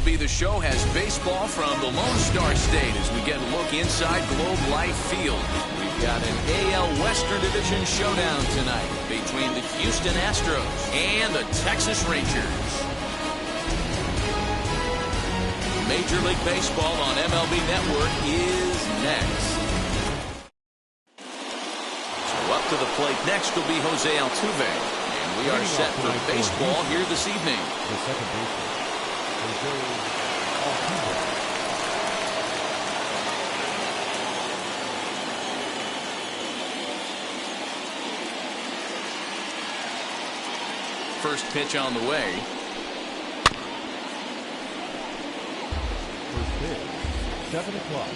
MLB The Show has baseball from the Lone Star State as we get a look inside Globe Life Field. We've got an AL Western Division showdown tonight between the Houston Astros and the Texas Rangers. Major League Baseball on MLB Network is next. So up to the plate next will be Jose Altuve. And we are set for baseball here this evening. The second baseman, Jose Altuve. First pitch on the way. First pitch, 7 o'clock.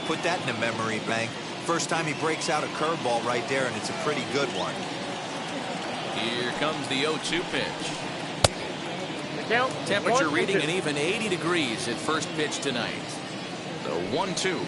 Put that in the memory bank. First time he breaks out a curveball right there, and it's a pretty good one. Here comes the 0-2 pitch. Temperature reading an even 80 degrees at first pitch tonight. The 1-2.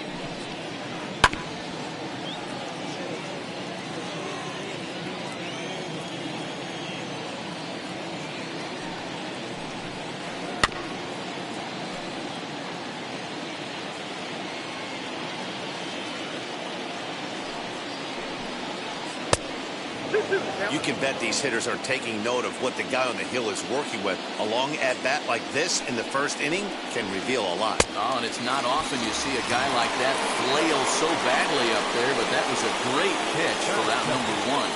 You can bet these hitters are taking note of what the guy on the hill is working with. A long at-bat like this in the first inning can reveal a lot. Oh, and it's not often you see a guy like that flail so badly up there, but that was a great pitch for out number one.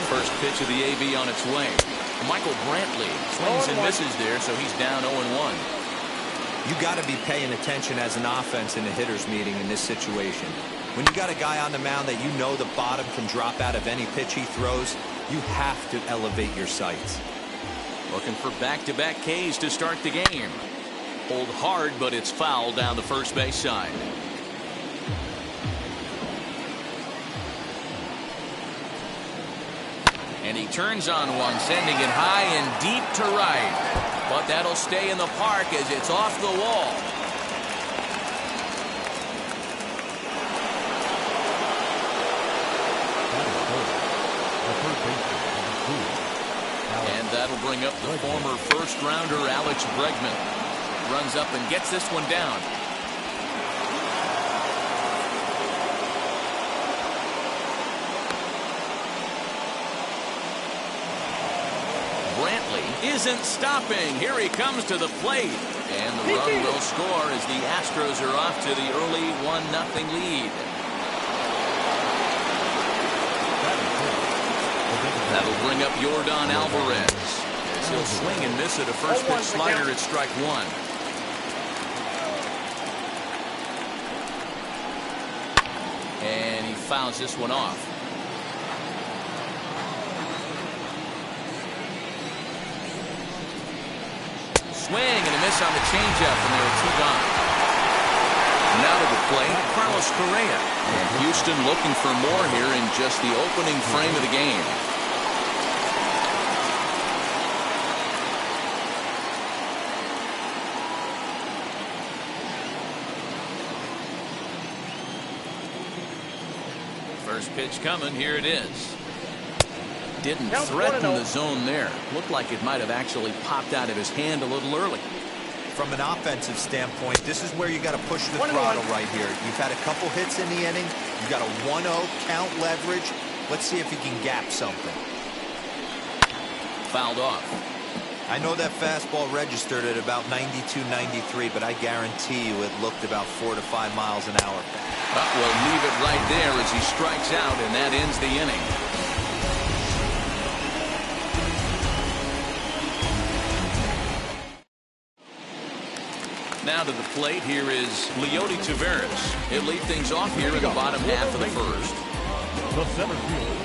First pitch of the AB on its way. Michael Brantley swings and misses there, so he's down 0-1. You got to be paying attention as an offense in a hitter's meeting in this situation. When you got a guy on the mound that you know the bottom can drop out of any pitch he throws, you have to elevate your sights. Looking for back-to-back Ks to start the game. Hold hard, but it's foul down the first base side. And he turns on one, sending it high and deep to right. But that'll stay in the park as it's off the wall. And that'll bring up the former first-rounder Alex Bregman. Runs up and gets this one down. Brantley isn't stopping. Here he comes to the plate. And the run will score as the Astros are off to the early 1-0 lead. That'll bring up Yordan Alvarez. As he'll swing and miss at a first pitch slider at strike one. And he fouls this one off. Swing and a miss on the changeup, and there are two gone. Now to the plate, Carlos Correa. And Houston looking for more here in just the opening frame of the game. First pitch coming. Here it is. Didn't threaten the zone there. Looked like it might have actually popped out of his hand a little early. From an offensive standpoint, this is where you got to push the throttle right here. You've had a couple hits in the inning. You got a 1-0 count leverage. Let's see if he can gap something. Fouled off. I know that fastball registered at about 92, 93, but I guarantee you it looked about 4 to 5 miles an hour. We'll leave it right there as he strikes out, and that ends the inning. Now to the plate, here is Leody Taveras. He'll lead things off here in the bottom half of the first. The center fielder,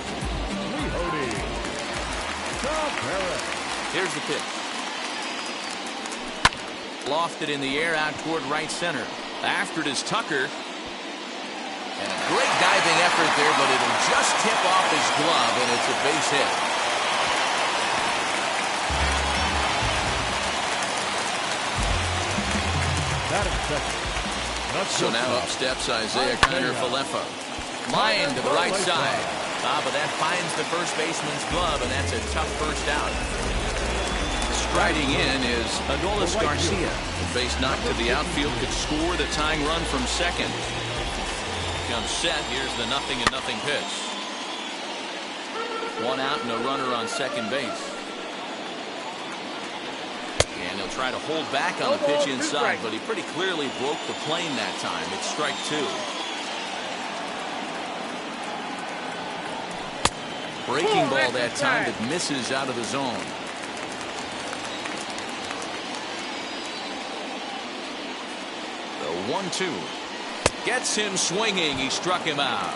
Leody Taveras. Here's the pitch. Lofted in the air out toward right center. After it is Tucker. And a great diving effort there, but it'll just tip off his glove, and it's a base hit. So now up steps Isaiah Kiner-Falefa. Line to the right side. But that finds the first baseman's glove, and that's a tough first out. Striding in is Adolis Garcia. The base knock to the outfield could score the tying run from second. Comes set. Here's the 0-0 pitch. 1 out and a runner on second base. And he'll try to hold back on the pitch inside, but he pretty clearly broke the plane that time. It's strike 2. Breaking ball that time that misses out of the zone. The 1-2 gets him swinging. He struck him out.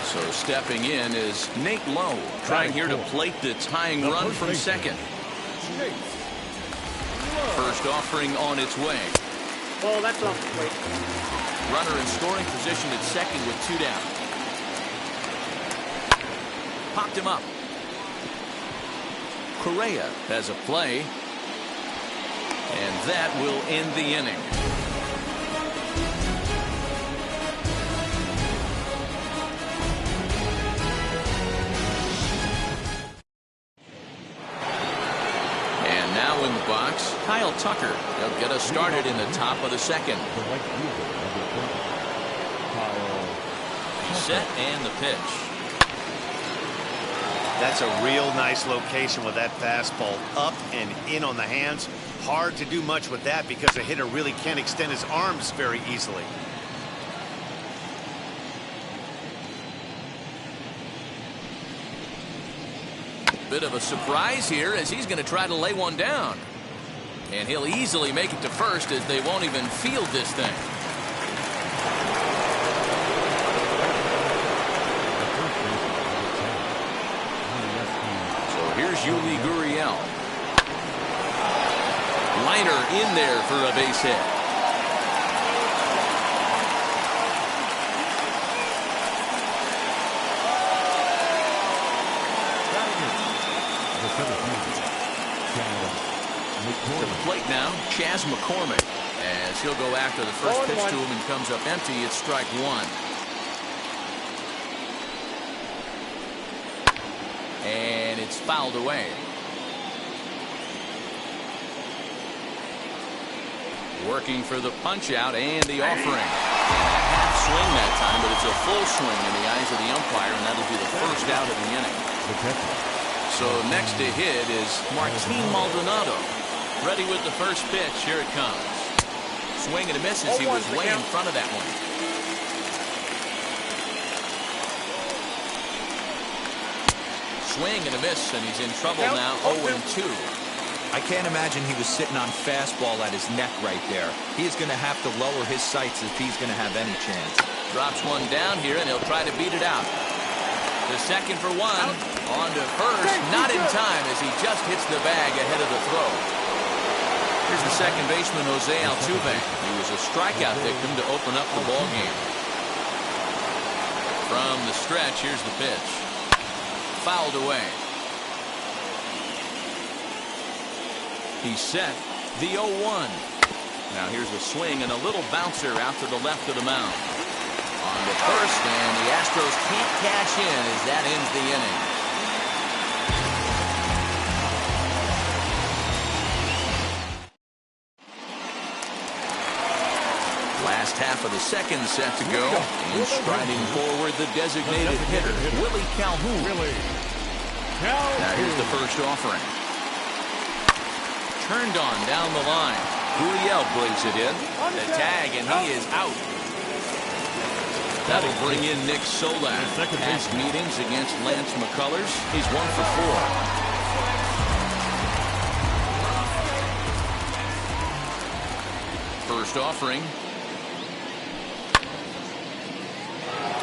So stepping in is Nate Lowe, trying here to plate the tying run from second. First offering on its way. Oh, that's off the plate. Runner in scoring position at second with 2 down. Popped him up. Correa has a play. And that will end the inning. And now in the box, Kyle Tucker. He'll get us started in the top of the second. Set and the pitch. That's a real nice location with that fastball up and in on the hands. Hard to do much with that because a hitter really can't extend his arms very easily. Bit of a surprise here as he's going to try to lay one down. And he'll easily make it to first as they won't even field this thing. Here's Yuli Gurriel. Liner in there for a base hit. To the plate now, Chas McCormick. As he'll go after the first pitch to him and comes up empty. It's strike 1. And it's fouled away. Working for the punch out and the offering. And a half swing that time, but it's a full swing in the eyes of the umpire, and that'll be the first out of the inning. So next to hit is Martin Maldonado. Ready with the first pitch. Here it comes. Swing and a miss as he was way in front of that one. Swing and a miss, and he's in trouble now. 0-2. I can't imagine he was sitting on fastball at his neck right there. He is going to have to lower his sights if he's going to have any chance. Drops one down here, and he'll try to beat it out. The second for 1. On to first. Not in time as he just hits the bag ahead of the throw. Here's the second baseman, Jose Altuve. He was a strikeout victim to open up the ball game. From the stretch, here's the pitch. Fouled away. He's set. The 0-1. Now here's a swing and a little bouncer out to the left of the mound. On the first, and the Astros can't cash in as that ends the inning. Last half of the second set to go. And striding forward, the designated hitter, Willie Calhoun. Now here's the first offering. Turned on down the line. Gurriel brings it in. The tag, and he is out. That'll bring in Nick Solak. Past meetings against Lance McCullers. He's 1 for 4. First offering.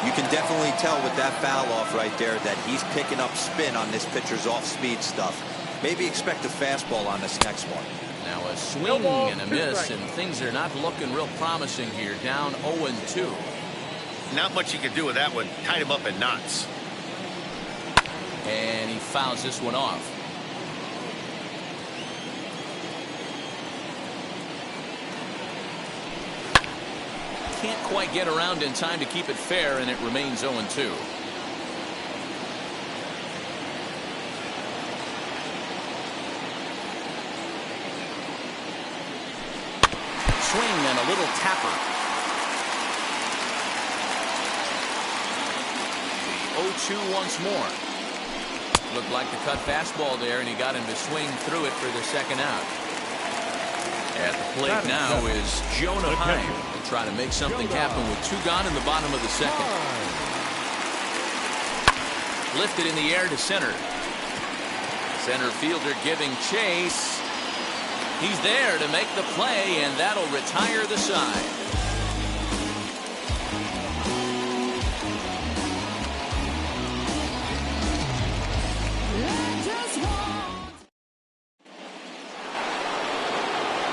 You can definitely tell with that foul off right there that he's picking up spin on this pitcher's off-speed stuff. Maybe expect a fastball on this next one. Now a swing and a miss, and things are not looking real promising here. Down 0-2. Not much you can do with that one. Tied him up in knots. And he fouls this one off. Can't quite get around in time to keep it fair, and it remains 0-2. swing and a little tapper. The 0-2 once more. Looked like the cut fastball there, and he got him to swing through it for the second out. At the plate now is Jonah Heim. They'll try to make something happen with 2 gone in the bottom of the second. Lifted in the air to center. Center fielder giving chase. He's there to make the play, and that'll retire the side.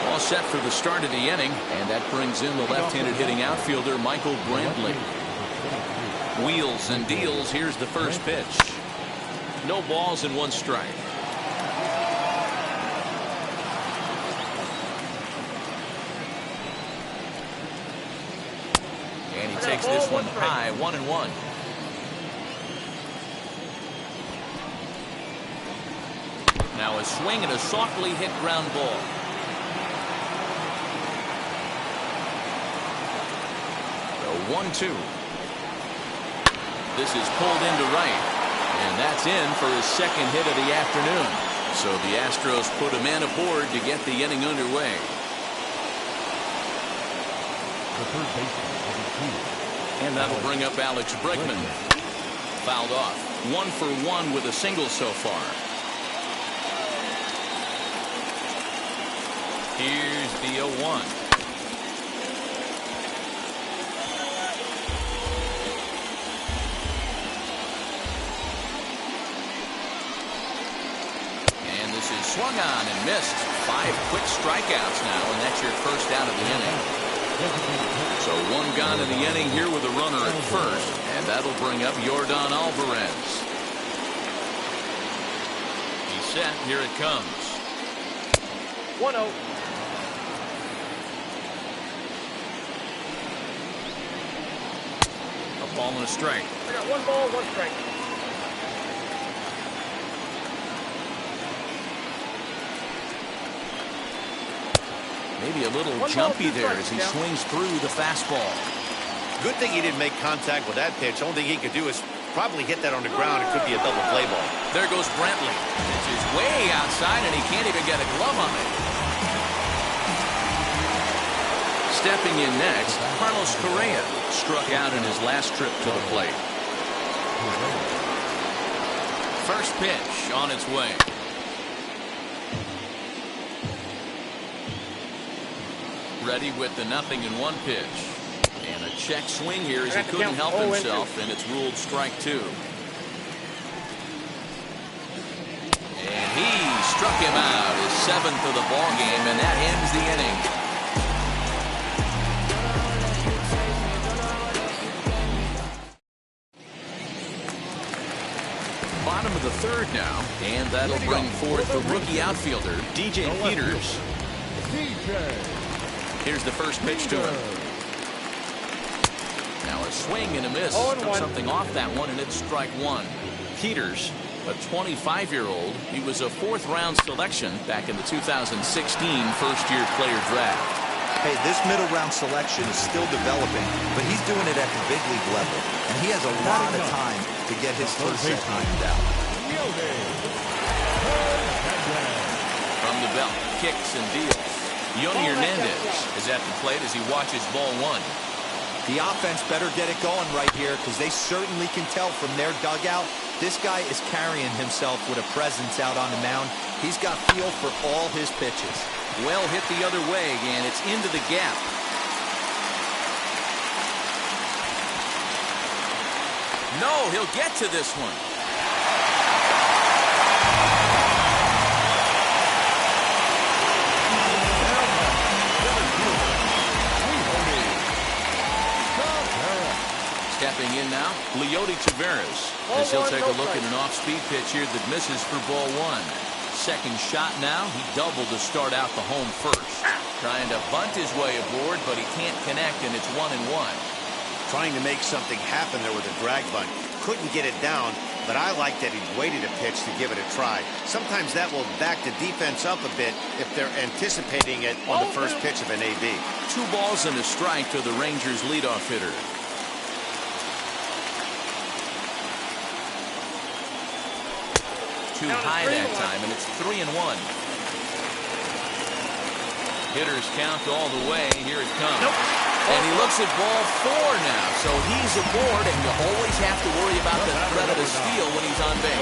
All set for the start of the inning, and that brings in the left-handed hitting outfielder Michael Brantley. Wheels and deals. Here's the first pitch. No balls and 1 strike. And he takes this one high, 1-1. Now a swing and a softly hit ground ball. The 1-2. This is pulled into right, and that's in for his second hit of the afternoon. So the Astros put a man aboard to get the inning underway. The third baseman will be Hughes. And that'll bring up Alex Bregman. Fouled off. 1 for 1 with a single so far. Here's the 0-1. Swung on and missed. 5 quick strikeouts now, and that's your first out of the inning. So 1 gone in the inning here with a runner at first, and that'll bring up Yordan Alvarez. He's set. Here it comes. 1-0. A ball and a strike. I got 1 ball, 1 strike. Maybe a little jumpy there as he swings through the fastball. Good thing he didn't make contact with that pitch. Only thing he could do is probably hit that on the ground. It could be a double play ball. There goes Brantley. Pitch is way outside, and he can't even get a glove on it. Stepping in next, Carlos Correa struck out in his last trip to the plate. First pitch on its way. Ready with the 0-1 pitch. And a check swing here as he couldn't help himself, and it's ruled strike 2. And he struck him out, his 7th of the ball game, and that ends the inning. Bottom of the 3rd now, and that'll bring forth the rookie outfielder, DJ Peters. Here's the first pitch to him. Now a swing and a miss. Took something off that one, and it's strike 1. Peters, a 25-year-old. He was a 4th-round selection back in the 2016 first-year player draft. Hey, this middle-round selection is still developing, but he's doing it at the big league level, and he has a lot of time to get his first set ironed out. From the belt, kicks and deals. Yoni Hernandez is at the plate as he watches ball 1. The offense better get it going right here, because they certainly can tell from their dugout this guy is carrying himself with a presence out on the mound. He's got feel for all his pitches. Well hit the other way, and it's into the gap. No, he'll get to this one. Stepping in now, Leody Taveras, as he'll take a look at an off-speed pitch here that misses for ball 1. Second shot now, he doubled to start out the home first. Trying to bunt his way aboard, but he can't connect, and it's 1-1. Trying to make something happen there with a drag bunt. Couldn't get it down, but I like that he waited a pitch to give it a try. Sometimes that will back the defense up a bit if they're anticipating it on the first pitch of an AB. 2 balls and a strike to the Rangers leadoff hitter. Too high that time, and it's 3-1. Hitters count all the way. Here it comes. And he looks at ball 4 now. So he's aboard, and you always have to worry about the threat of a steal when he's on base.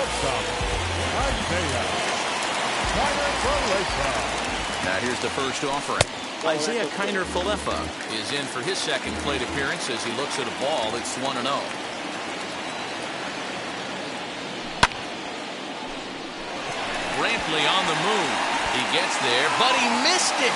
Now here's the first offering. Isaiah Kiner-Falefa is in for his second plate appearance as he looks at a ball that's 1-0. Brantley on the move. He gets there, but he missed it.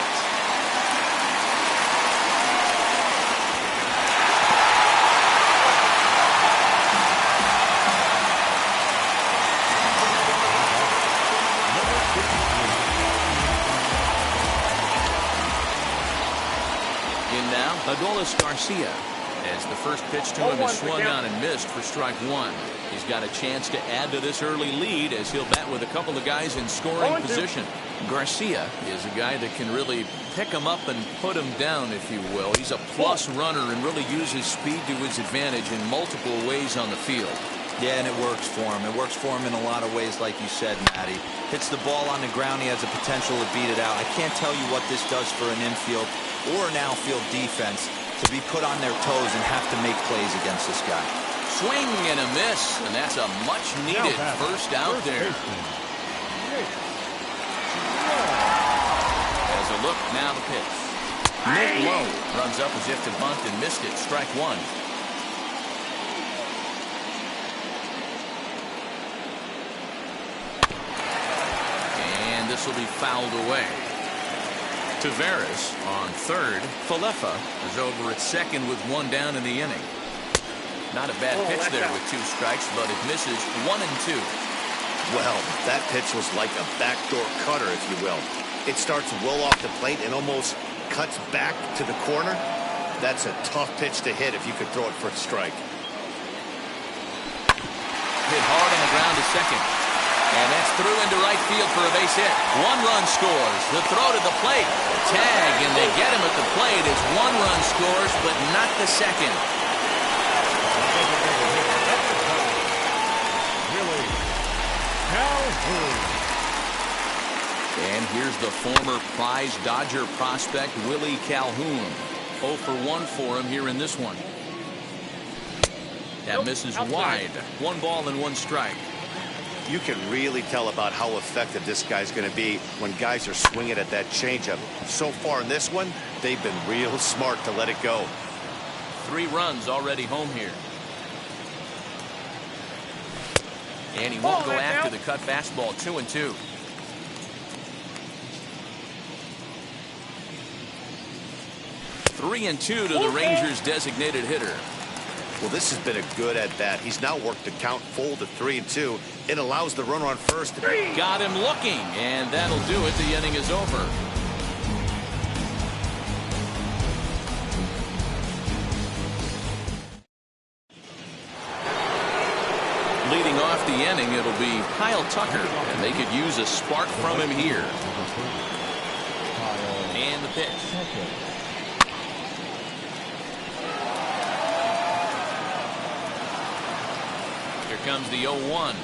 In now, Adolis Garcia, as the first pitch to him is swung on and missed for strike 1. He's got a chance to add to this early lead as he'll bat with a couple of guys in scoring position. Garcia is a guy that can really pick him up and put him down, if you will. He's a plus runner and really uses speed to his advantage in multiple ways on the field. Yeah, and it works for him. It works for him in a lot of ways, like you said, Matty. Hits the ball on the ground. He has a potential to beat it out. I can't tell you what this does for an infield or an outfield defense to be put on their toes and have to make plays against this guy. Swing and a miss, and that's a much-needed first out there. As a look, now the pitch. Nick Lowe runs up as if to bunt and missed it. Strike 1. And this will be fouled away. Taveras on third. Falefa is over at second with 1 down in the inning. Not a bad pitch there with 2 strikes, but it misses 1 and 2. Well, that pitch was like a backdoor cutter, if you will. It starts well off the plate and almost cuts back to the corner. That's a tough pitch to hit if you could throw it for a strike. Hit hard on the ground to second. And that's through into right field for a base hit. 1 run scores. The throw to the plate. Tag, and they get him at the plate as 1 run scores, but not the second. And here's the former prize Dodger prospect, Willie Calhoun. 0 for 1 for him here in this one. That misses wide. 1 ball and 1 strike. You can really tell about how effective this guy's going to be when guys are swinging at that changeup. So far in this one, they've been real smart to let it go. 3 runs already home here. And he won't go after the cut fastball. 2-2. Three and 2 to the Rangers' designated hitter. Well, this has been a good at-bat. He's now worked the count full to 3-2. It allows the runner on first. Got him looking, and that'll do it. The inning is over. Leading off the inning, it'll be Kyle Tucker, and they could use a spark from him here. And the pitch. Here comes the 0-1.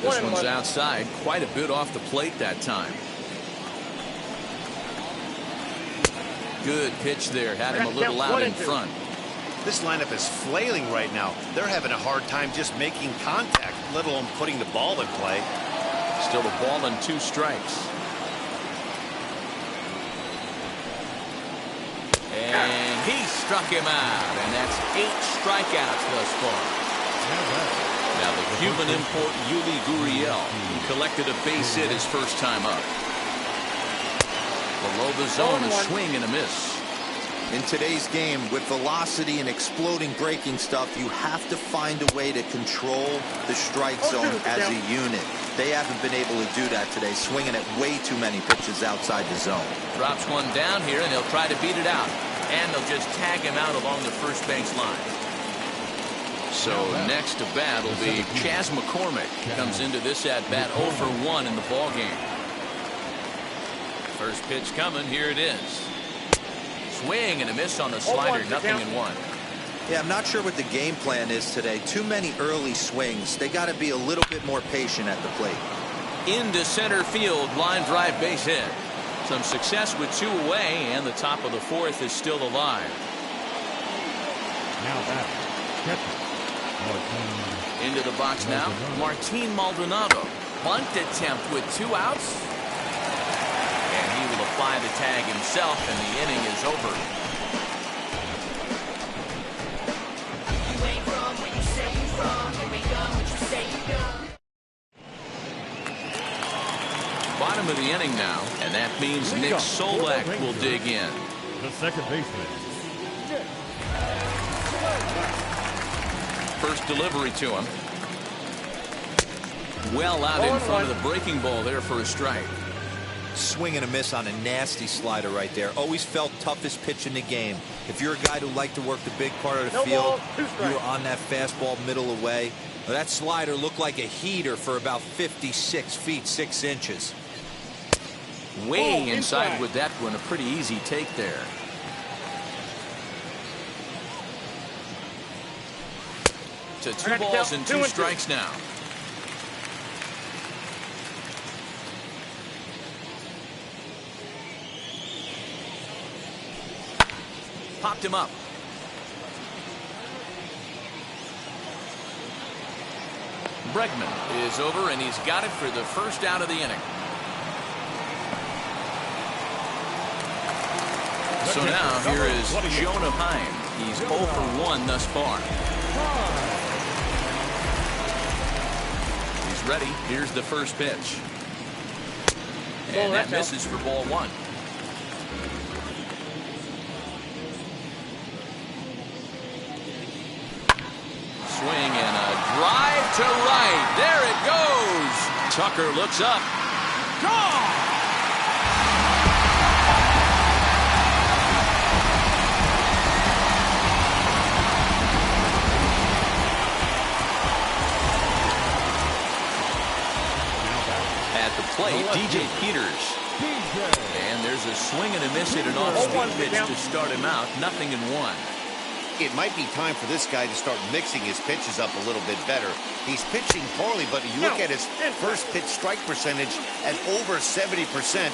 This one's outside, quite a bit off the plate that time. Good pitch there, had him a little out in front. This lineup is flailing right now. They're having a hard time just making contact, let alone putting the ball in play. Still a ball and 2 strikes. And he struck him out, and that's 8 strikeouts thus far. Now the Cuban import Yuli Gurriel, he collected a base hit his first time up. Below the zone, a swing and a miss. In today's game, with velocity and exploding breaking stuff, you have to find a way to control the strike zone as a unit. They haven't been able to do that today, swinging at way too many pitches outside the zone. Drops one down here, and they'll try to beat it out. And they'll just tag him out along the first base line. So next to bat will be Chas McCormick. Comes into this at bat 0 for 1 in the ball game. First pitch coming. Here it is. Swing and a miss on the slider. Nothing in one. Yeah, I'm not sure what the game plan is today. Too many early swings. They got to be a little bit more patient at the plate. Into center field. Line drive base hit. Some success with 2 away, and the top of the 4th is still alive. Now back. Catcher. Martin. Into the box now. Martin Maldonado. Bunt attempt with 2 outs. And he will apply the tag himself, and the inning is over. Bottom of the inning now, and that means Nick Solak will dig in. The second baseman. First delivery to him. Well out in front of the breaking ball there for a strike. Swing and a miss on a nasty slider right there. Always felt toughest pitch in the game. If you're a guy who liked to work the big part of the field, you were on that fastball middle away. Well, that slider looked like a heater for about 56 feet 6 inches. Way inside with that one. A pretty easy take there. To 2 balls and 2 strikes now. Popped him up. Bregman is over, and he's got it for the first out of the inning. So now here is Jonah Heim. He's 0 for 1 thus far. He's ready. Here's the first pitch. And that misses for ball 1. Swing and a drive to right. There it goes. Tucker looks up. Gone! At the plate, DJ Peters. And there's a swing and a miss at an off-speed pitch to start him out. Nothing in 1. It might be time for this guy to start mixing his pitches up a little bit better. He's pitching poorly, but you look at his first pitch strike percentage at over 70%.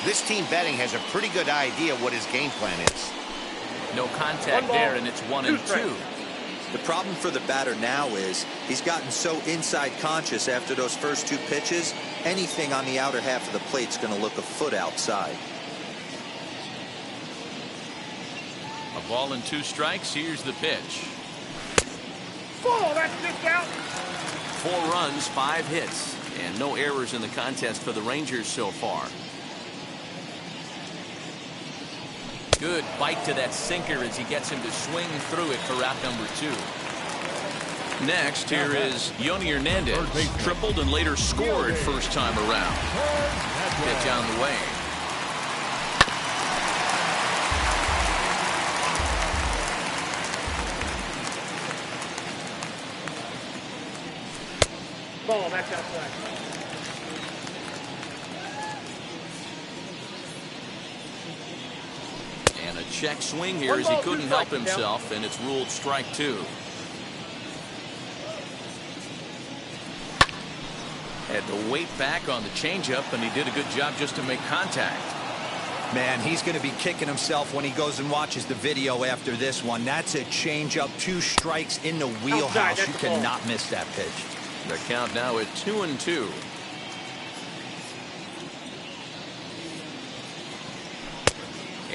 This team batting has a pretty good idea what his game plan is. No contact there, and it's 1 and 2. The problem for the batter now is he's gotten so inside conscious after those first 2 pitches. Anything on the outer half of the plate's going to look a foot outside. A ball and 2 strikes. Here's the pitch. Oh, that's just out. 4 runs, 5 hits, and no errors in the contest for the Rangers so far. Good bite to that sinker as he gets him to swing through it for out number 2. Next, here is Yoni Hernandez. Tripled and later scored first time around. Pitch on the way. Ball, that's outside. And a check swing here as he couldn't help himself, and it's ruled strike 2. Had to wait back on the changeup, and he did a good job just to make contact. Man, he's going to be kicking himself when he goes and watches the video after this one. That's a changeup, 2 strikes in the wheelhouse. You cannot miss that pitch. The count now at 2 and 2.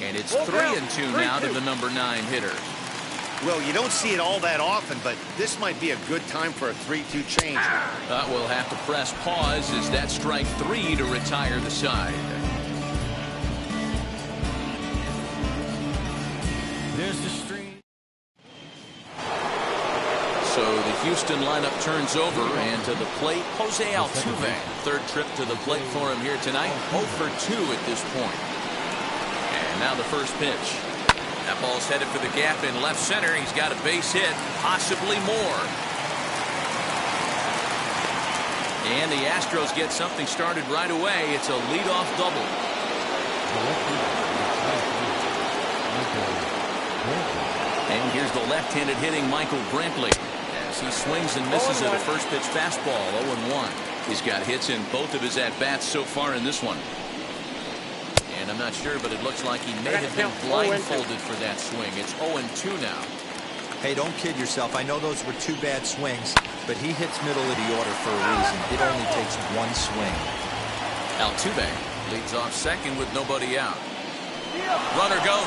And it's 3 and 2 now to the number 9 hitter. Well, you don't see it all that often, but this might be a good time for a 3-2 change. We'll have to press pause as that strike 3 to retire the side. There's the stream. So the Houston lineup turns over, and to the plate, Jose Altuve. Third trip to the plate for him here tonight. 0 for 2 at this point. And now the first pitch. That ball's headed for the gap in left center. He's got a base hit, possibly more. And the Astros get something started right away. It's a leadoff double. And here's the left-handed hitting Michael Brantley as he swings and misses at a first pitch fastball. 0-1. He's got hits in both of his at-bats so far in this one. And I'm not sure, but it looks like he may have been blindfolded for that swing. It's 0-2 now. Hey, don't kid yourself. I know those were two bad swings, but he hits middle of the order for a reason. It only takes one swing. Altuve leads off second with nobody out. Runner goes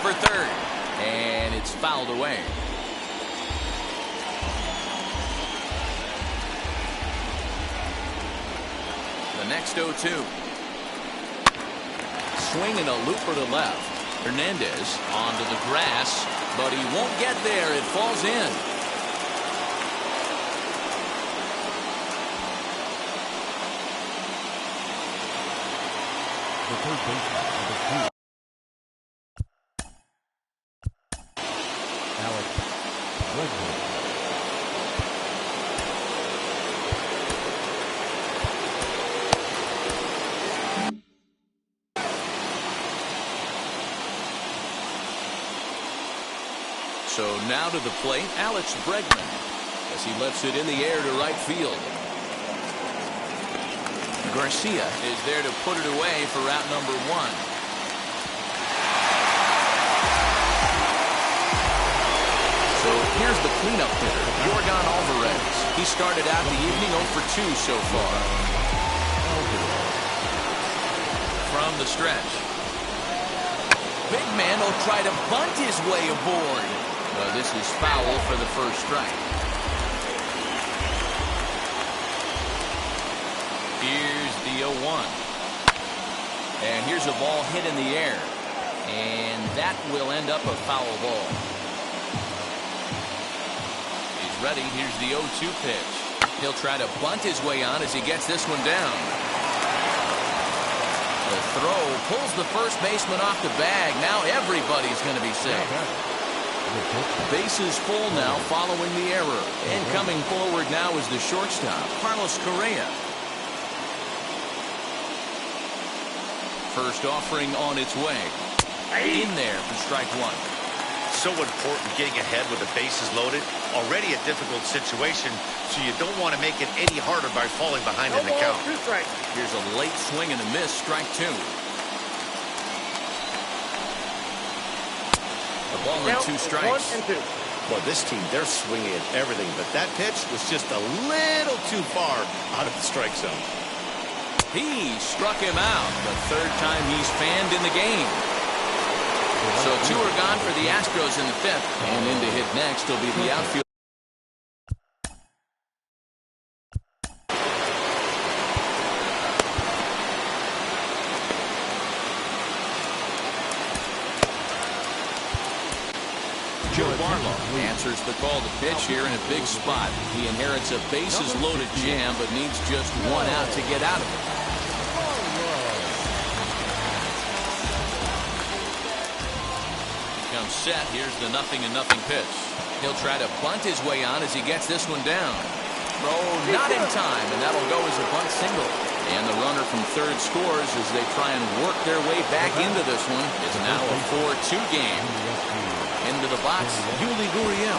for third, and it's fouled away. The next 0-2. Swing and a looper to left. Hernandez onto the grass, but he won't get there. It falls in. The third baseman, number 2. Alex Webb. So now to the plate, Alex Bregman, as he lets it in the air to right field. Garcia is there to put it away for out number 1. So here's the cleanup hitter, Yorgan Alvarez. He started out the evening 0 for 2 so far. From the stretch. Big man will try to bunt his way aboard. This is foul for the first strike. Here's the 0-1. And here's a ball hit in the air. And that will end up a foul ball. He's ready. Here's the 0-2 pitch. He'll try to bunt his way on as he gets this one down. The throw pulls the first baseman off the bag. Now everybody's going to be safe. Bases full now following the error. And coming forward now is the shortstop, Carlos Correa. First offering on its way. In there for strike 1. So important getting ahead with the bases loaded. Already a difficult situation, so you don't want to make it any harder by falling behind in the count. Here's a late swing and a miss, strike 2. A ball and 2 strikes. 1 and 2. Well, this team, they're swinging at everything, but that pitch was just a little too far out of the strike zone. He struck him out the third time he's fanned in the game. So 2 are gone for the Astros in the 5th. And in to hit next will be the outfield. Joe Barlow answers the call to pitch here in a big spot. He inherits a bases-loaded jam, but needs just 1 out to get out of it. Comes set. Here's the 0-0 pitch. He'll try to bunt his way on as he gets this one down. Throw not in time, and that'll go as a bunt single. And the runner from third scores as they try and work their way back into this one. It's now a 4-2 game. Into the box, Yuli Gurriel.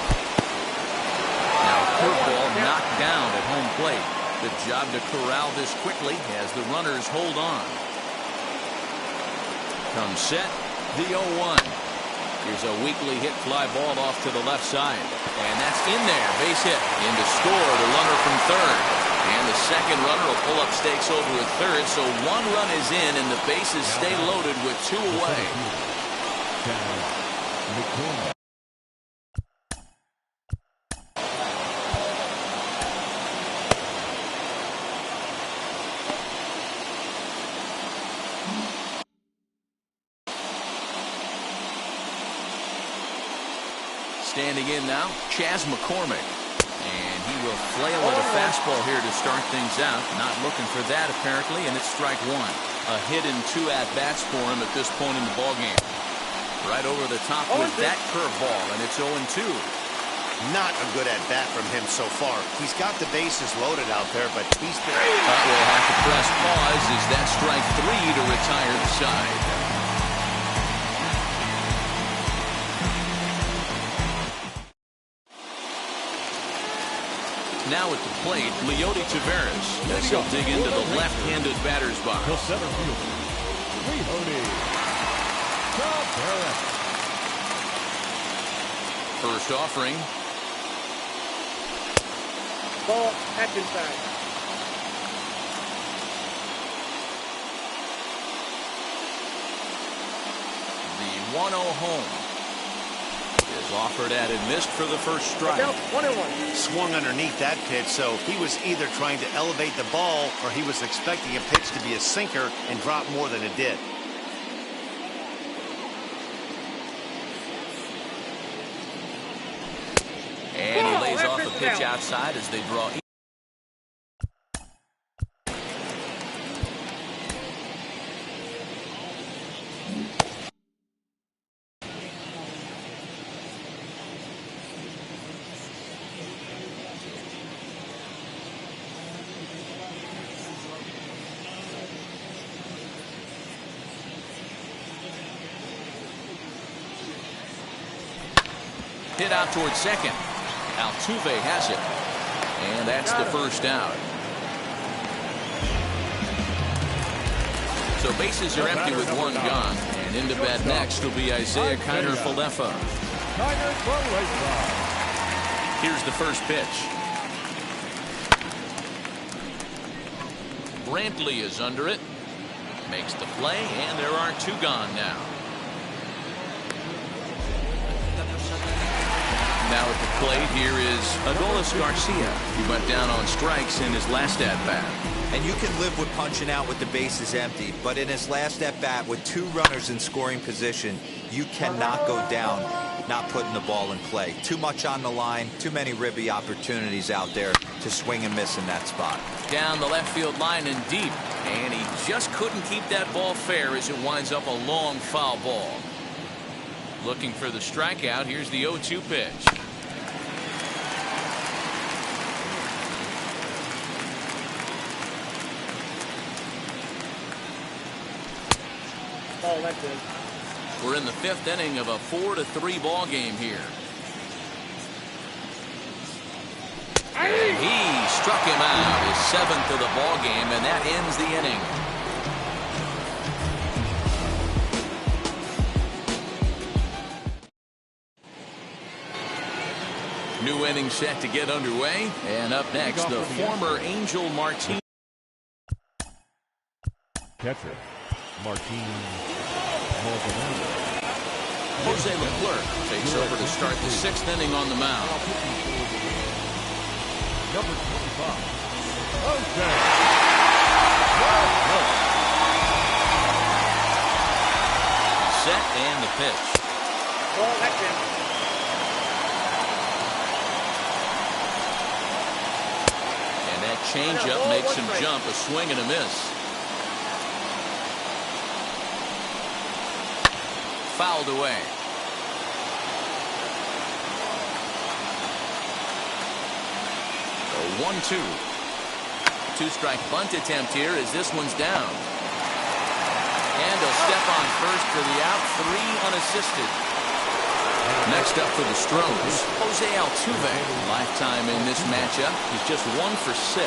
Now curveball knocked down at home plate. Good job to corral this quickly as the runners hold on. Comes set, the 0-1. Here's a weakly hit fly ball off to the left side. And that's in there, base hit. In to score, the runner from third. And the second runner will pull up stakes over at third, so 1 run is in and the bases stay loaded with 2 away. Standing in now, Chas McCormick. And he will flail at a fastball here to start things out. Not looking for that, apparently, and it's strike 1. A hit and 2 at-bats for him at this point in the ballgame. Right over the top with that curveball, and it's 0-2. Not a good at-bat from him so far. He's got the bases loaded out there, but he's been... We'll have to press pause as that strike 3 to retire the side. Now at the plate, Leody Taveras as he'll dig into the left-handed batter's box. The center fielder, Leody Taveras. First offering. Ball, that's inside. The 1-0 home is offered at and missed for the first strike. 1-1. Swung underneath that pitch, so he was either trying to elevate the ball or he was expecting a pitch to be a sinker and drop more than it did. And he lays off a pitch outside as they draw. Hit out towards second. Altuve has it. And that's the first out. So bases are empty with one gone. And into bat next will be Isaiah Kiner-Falefa. Here's the first pitch. Brantley is under it. Makes the play, and there are two gone now. Now at the plate, here is Adolis Garcia. He went down on strikes in his last at-bat. And you can live with punching out with the bases empty, but in his last at-bat with 2 runners in scoring position, you cannot go down not putting the ball in play. Too much on the line, too many ribby opportunities out there to swing and miss in that spot. Down the left field line and deep, and he just couldn't keep that ball fair as it winds up a long foul ball. Looking for the strikeout. Here's the 0-2 pitch. Oh, that's it. We're in the 5th inning of a 4-3 ball game here. And he struck him out, his 7th of the ball game, and that ends the inning. New inning set to get underway, and up next, the former Angel Martinez. Catcher, Martinez. Jose Leclerc takes over to start the 6th inning on the mound. Number 25, Jose. Set and the pitch. Ball, that's in. And that changeup makes him jump, a swing and a miss. Fouled away. The 1-2. 2-strike bunt attempt here as this one's down. And he'll step on first for the out, 3 unassisted. Next up for the Stros, Jose Altuve. Lifetime in this matchup. He's just 1 for 6.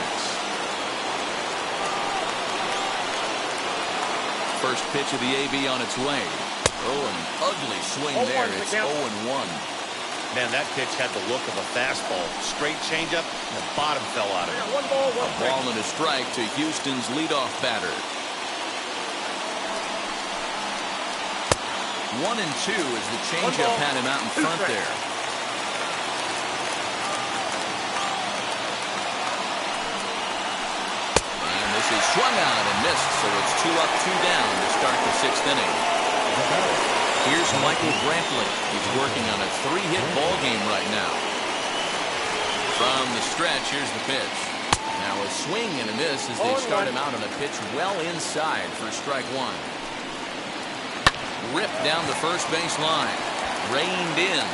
First pitch of the AB on its way. Oh, an ugly swing there. It's 0-1. Man, that pitch had the look of a fastball. Straight changeup, and the bottom fell out of it. One ball, one A ball and a strike to Houston's leadoff batter. 1-2 as the changeup had him out in front there. And this is swung out and missed, so it's 2 up, 2 down to start the 6th inning. Here's Michael Brantley. He's working on a 3-hit ball game right now. From the stretch, here's the pitch. Now a swing and a miss as they start him out on a pitch well inside for strike 1. ripped down the first base line. Reined in.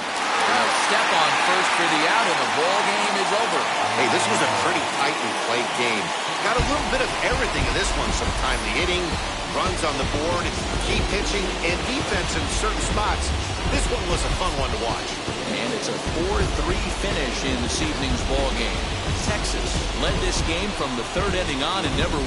And a step on first for the out, and the ball game is over. Hey, this was a pretty tightly played game. Got a little bit of everything in this one. Some timely hitting, runs on the board, key pitching, and defense in certain spots. This one was a fun one to watch. And it's a 4-3 finish in this evening's ball game. Texas led this game from the third inning on and never